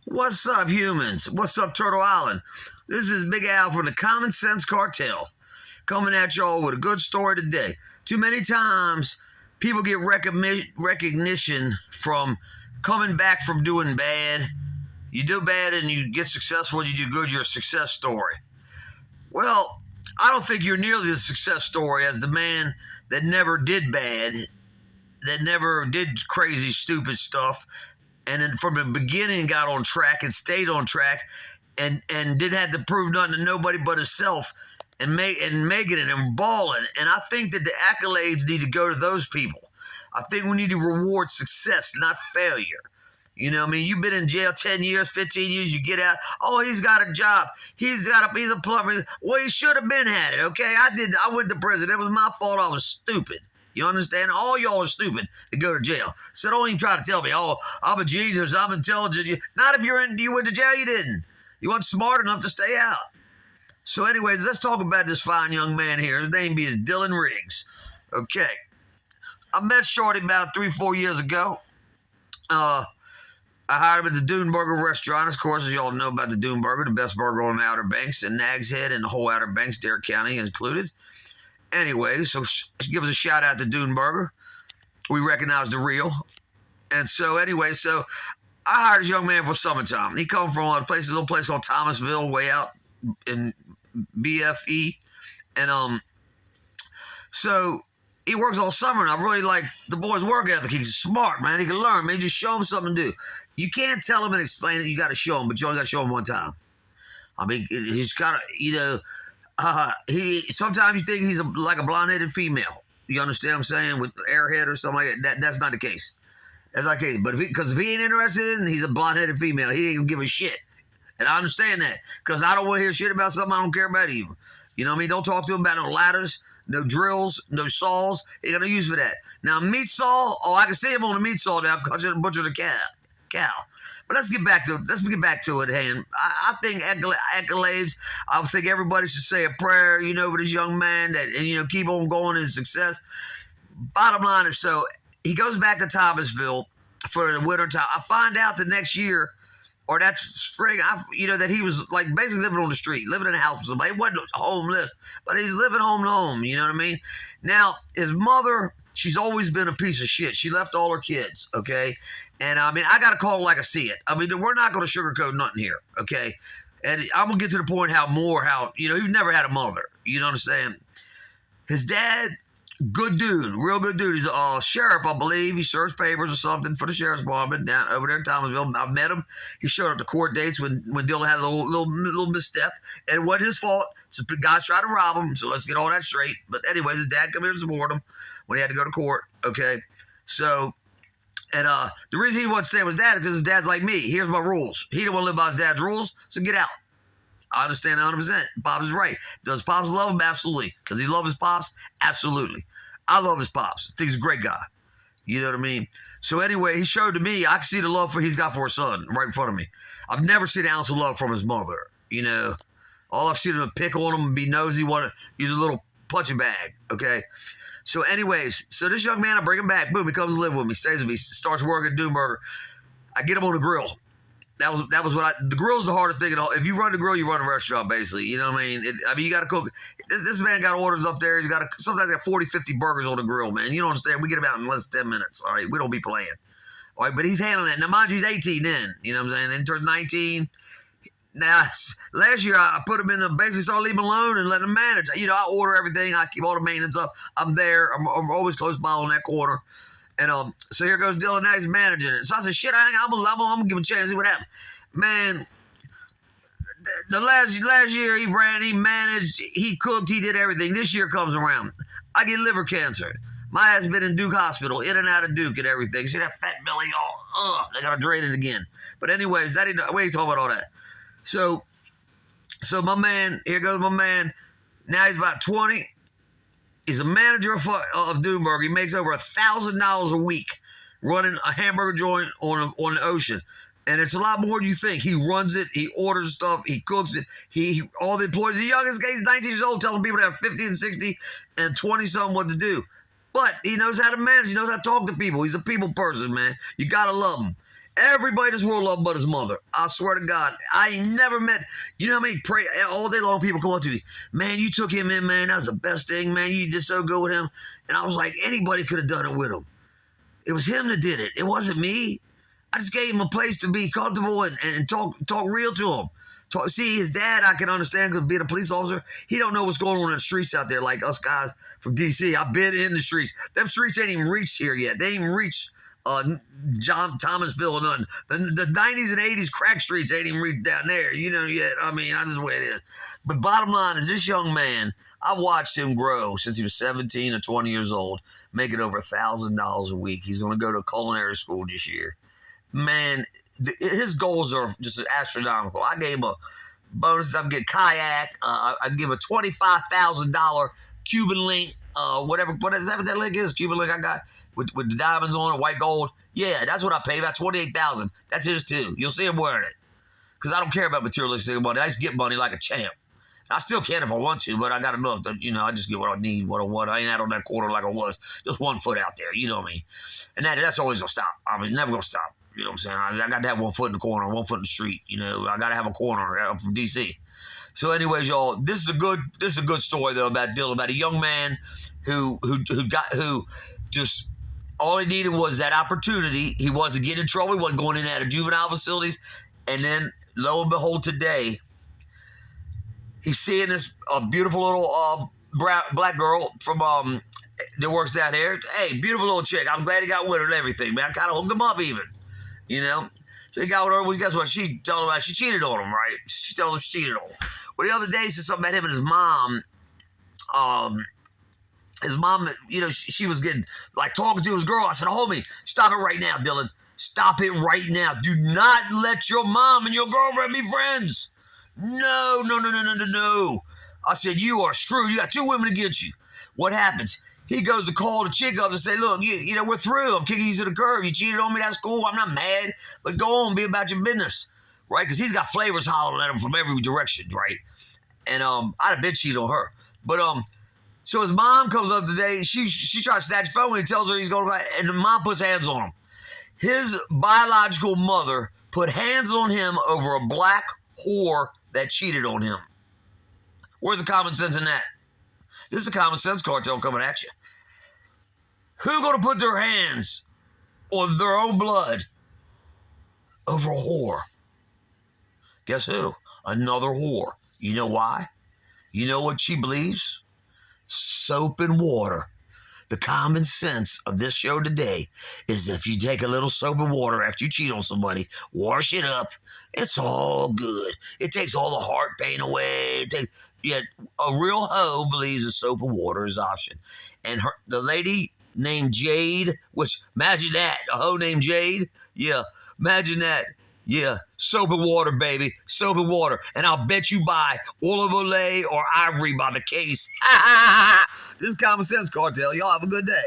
What's up, humans? What's up, Turtle Island? This is Big Al from the Common Sense Cartel, coming at y'all with a good story today. Too many times, people get recognition from coming back from doing bad. You do bad and you get successful, you do good, you're a success story. Well, I don't think you're nearly the success story as the man that never did bad, that never did crazy, stupid stuff, and then from the beginning got on track and stayed on track and didn't have to prove nothing to nobody but himself and making it and balling. And I think that the accolades need to go to those people. I think we need to reward success, not failure. You know what I mean? You've been in jail 10 years, 15 years, you get out. Oh, he's got a job. He's a plumber. Well, he should have been had it, okay? I went to prison. It was my fault. I was stupid. You understand? All y'all are stupid to go to jail. So don't even try to tell me, oh, I'm a genius, I'm intelligent. Not if you went to jail, you didn't. You weren't smart enough to stay out. So anyways, let's talk about this fine young man here. His name is Dylan Riggs. Okay. I met Shorty about 3-4 years ago. I hired him at the Dune Burger restaurant. Of course, as y'all know about the Dune Burger, the best burger on the Outer Banks and Nags Head and the whole Outer Banks, Dare County included. Anyway, so give us a shout out to Dune Burger. We recognize the real. And so anyway, so I hired this young man for summertime. He come from a little place called Thomasville, way out in BFE. And so he works all summer, and I really like the boy's work ethic. He's smart, man. He can learn, man. Just show him something to do. You can't tell him and explain it. You got to show him, but you only got to show him one time. I mean, he's kind of, sometimes you think he's like a blonde-headed female. You understand what I'm saying? With airhead or something like that. That's not the case. That's not the case. But if he ain't interested in, he's a blonde-headed female. He ain't gonna give a shit. And I understand that. Because I don't want to hear shit about something I don't care about either. You know what I mean? Don't talk to him about no ladders, no drills, no saws. He got no use for that. Now, meat saw, I can see him on the meat saw now because you're butchering a cow. But let's get back to it, hand. I think accolades. I think everybody should say a prayer, for this young man and keep on going in success. Bottom line is, so he goes back to Thomasville for the winter time. I find out the next year, or that spring, that he was like basically living on the street, living in a house with somebody. He wasn't homeless, but he's living home to home. You know what I mean? Now his mother, she's always been a piece of shit. She left all her kids, okay? And I mean, I got to call it like I see it. I mean, we're not going to sugarcoat nothing here, okay? And I'm going to get to the point he's never had a mother. You know what I'm saying? His dad, good dude, real good dude. He's a sheriff, I believe. He serves papers or something for the sheriff's department down over there in Thomasville. I've met him. He showed up to court dates when Dylan had a little misstep. And it wasn't his fault. So the guys tried to rob him, so let's get all that straight. But anyways, his dad come here to support him when he had to go to court, okay? So... And the reason he wasn't staying with his dad is because his dad's like me. Here's my rules. He didn't want to live by his dad's rules, so get out. I understand 100%. Pops is right. Does Pops love him? Absolutely. Does he love his Pops? Absolutely. I love his Pops. I think he's a great guy. You know what I mean? So anyway, he showed to me, I can see the love he's got for his son right in front of me. I've never seen an ounce of love from his mother. All I've seen him pick on him and be nosy, use a little punching bag, okay? So anyways, this young man, I bring him back. Boom, he comes to live with me, stays with me, starts working at Dune Burger. I get him on the grill. That was the grill's the hardest thing at all. If you run the grill, you run a restaurant, basically. You know what I mean? You got to cook. This man got orders up there. Sometimes got 40, 50 burgers on the grill, man. You don't understand. We get him out in less than 10 minutes, all right? We don't be playing. All right, but he's handling it. Now, mind you, he's 18 then. You know what I'm saying? Then he turns 19. Now, last year, I put him in basically started leaving him alone and letting him manage. I order everything. I keep all the maintenance up. I'm there. I'm always close by on that corner. And so here goes Dylan. Now he's managing it. So I said, shit, I'm going to give him a chance to see what happens. Man, the last year he ran, he managed, he cooked, he did everything. This year comes around. I get liver cancer. My ass been in Duke Hospital, in and out of Duke and everything. See that fat belly all, they got to drain it again. But anyways, we ain't talking about all that. So my man, here goes my man. Now he's about 20. He's a manager of Dune Burger. He makes over $1,000 a week running a hamburger joint on the ocean. And it's a lot more than you think. He runs it. He orders stuff. He cooks it. All the employees, the youngest guy, he's 19 years old, telling people that have 50 and 60 and 20-something what to do. But he knows how to manage. He knows how to talk to people. He's a people person, man. You got to love him. Everybody in this world loved but his mother. I swear to God, I ain't never met. You know how many pray all day long people come up to me, man. You took him in, man. That was the best thing, man. You did so good with him. And I was like, anybody could have done it with him. It was him that did it. It wasn't me. I just gave him a place to be comfortable and talk real to him. See, his dad, I can understand because being a police officer, he don't know what's going on in the streets out there like us guys from D.C. I've been in the streets. Them streets ain't even reached here yet. They ain't even reached John Thomasville or nothing. The 90s and 80s crack streets ain't even reached down there, yet. I mean, that's just the way it is. But bottom line is this young man, I watched him grow since he was 17 or 20 years old, making over $1,000 a week. He's going to go to culinary school this year. Man, his goals are just astronomical. I gave him a bonus. I'm getting kayak. I give him a $25,000 Cuban link. Whatever. What is that? What that link is? Cuban link I got with the diamonds on it, white gold. Yeah, that's what I paid. About $28,000. That's his too. You'll see him wearing it. Because I don't care about materialistic money. I just get money like a champ. I still can if I want to, but I got enough that, I just get what I need, what I want. I ain't out on that corner like I was. Just 1 foot out there, you know what I mean? And that's always going to stop. I mean, never going to stop. You know what I'm saying? I got to have 1 foot in the corner, 1 foot in the street. I got to have a corner. I'm from D.C. So anyways, y'all, this is a good story, though, about Dylan, about a young man who just all he needed was that opportunity. He wasn't getting in trouble. He wasn't going in and out of juvenile facilities. And then, lo and behold, today, he's seeing this beautiful little black girl from that works down here. Hey, beautiful little chick. I'm glad he got with her and everything, man. I kind of hooked him up even, So he got with her. Well, guess what? She told him about she cheated on him, right? She told him she cheated on him. Well, the other day, he said something about him and his mom. His mom, she was getting, like, talking to his girl. I said, homie, stop it right now, Dylan. Stop it right now. Do not let your mom and your girlfriend be friends. No. I said, you are screwed. You got 2 women against you. What happens? He goes to call the chick up and say, look, we're through. I'm kicking you to the curb. You cheated on me. That's cool. I'm not mad. But go on, be about your business, right? Because he's got flavors hollering at him from every direction, right? And I'd have been cheated on her. But so his mom comes up today. She tries to snatch the phone and he tells her he's going to, and the mom puts hands on him. His biological mother put hands on him over a black whore that cheated on him. Where's the common sense in that? This is a common sense cartel coming at you. Who going to put their hands on their own blood over a whore? Guess who? Another whore. You know why? You know what she believes? Soap and water. The common sense of this show today is if you take a little soap and water after you cheat on somebody, wash it up, it's all good. It takes all the heart pain away. Yet a real hoe believes that soap and water is option. And the lady named Jade, which, imagine that, a hoe named Jade. Yeah, imagine that. Yeah, soap and water, baby. Soap and water. And I'll bet you buy Olive Olay or Ivory by the case. This is Common Sense Cartel. Y'all have a good day.